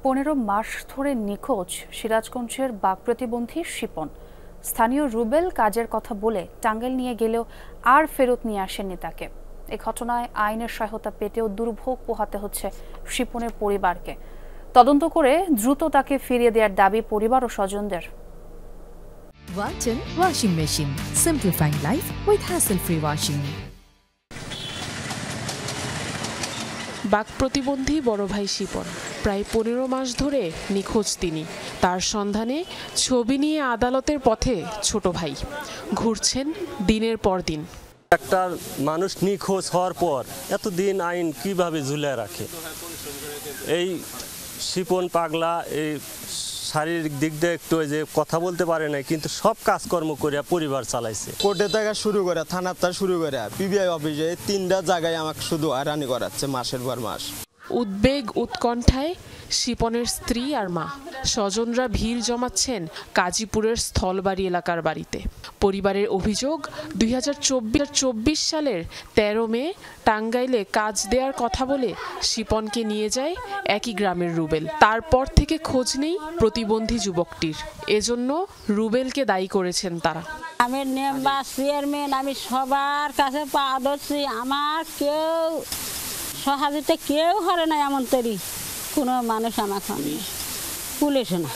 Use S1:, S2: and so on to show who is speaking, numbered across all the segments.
S1: 15 মাস ধরে নিখোঁজ সিরাজগঞ্জের বাক প্রতিবন্ধী শিপন। স্থানীয় রুবেল কাজের কথা বলে টাঙ্গাইল নিয়ে গেলেও আর ফেরত নিয়ে আসেননি তাকে। এ ঘটনায় আইনের সহায়তা পেতেও দুর্ভোগ পোহাতে হচ্ছে শিপনের পরিবারকে। তদন্ত করে দ্রুত তাকে ফিরিয়ে দেওয়ার দাবি পরিবার ও স্বজনদের।
S2: Walton Washing Machine, simplifying life with hassle-free washing.
S3: বাক প্রতিবন্ধী বড় ভাই শিপন প্রায় 15 মাস ধরে নিখোঁজ তিনি। তার সন্ধানে ছবি নিয়ে আদালতের পথে ছোট ভাই ঘুরছেন দিনের পর দিন।
S4: একটা মানুষ নিখোঁজ হওয়ার পর এতদিন আইন কিভাবে ঝুলে রাখে? এই শিপন পাগলা এই শারীরিক দিক দিয়ে একটু যে কথা বলতে পারে না, কিন্তু সব কাজকর্ম করে পরিবার চালাইছে।
S5: কোর্টে থেকে শুরু করে থানার শুরু করে পিবিআই অফিসে 3টা জায়গায় আমাকে শুধু হয়রানি করাচ্ছে মাসের পর মাস।
S3: উদ্বেগ উৎকণ্ঠায় শিপনের স্ত্রী আর মা স্বজনরা ভিড় জমাচ্ছেন কাজীপুরের স্থলবাড়ি এলাকার বাড়িতে। পরিবারের অভিযোগ 2024 সালের 13 মে টাঙ্গাইলে কাজ দেওয়ার কথা বলে শিপনকে নিয়ে যায় একই গ্রামের রুবেল। তারপর থেকে খোঁজ নেই প্রতিবন্ধী যুবকটির। এজন্য রুবেলকে দায়ী করেছেন তারা।
S6: আমি মেম্বার চেয়ারম্যান, আমি সবার কাছে পা ধরছি, আমার কেউ সহযোগিতা কেউ করে না, এমন তৈরি কোনো মানুষ আমাকে পুলিশ না।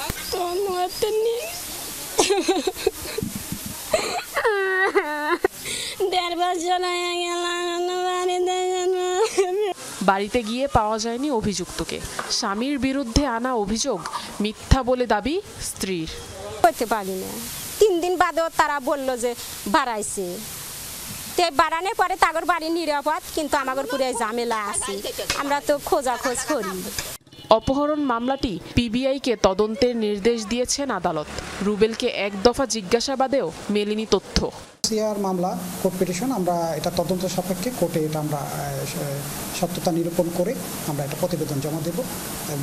S3: বাড়িতে গিয়ে পাওয়া যায়নি অভিযুক্তকে। স্বামীর বিরুদ্ধে আনা অভিযোগ মিথ্যা বলে দাবি স্ত্রীর।
S7: করতে পারি না, 3 দিন বাদেও তারা বলল যে বাড়াইছে। বাড়ানোর পরে তাগর বাড়ি নিরাপদ, কিন্তু আমাদের পুরো ঝামেলা আছে, আমরা তো খোঁজাখোঁজ করি।
S3: অপহরণ মামলাটি পিবিআইকে তদন্তের নির্দেশ দিয়েছেন আদালত। রুবেলকে এক দফা জিজ্ঞাসাবাদেও মেলেনি তথ্য।
S8: সিআর মামলা কোর্ট পিটিশন, আমরা এটা তদন্ত সাপেক্ষে কোর্টে এটা আমরা সত্যতা নিরূপণ করে আমরা এটা প্রতিবেদন জমা দেব।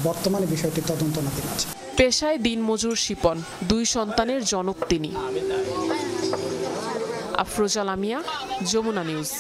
S8: বর্তমানে বিষয়টি তদন্তনাধীন আছে।
S3: পেশায় দিনমজুর শিপন, 2 সন্তানের জনক তিনি। আফরোজা লামিয়া, যমুনা নিউজ।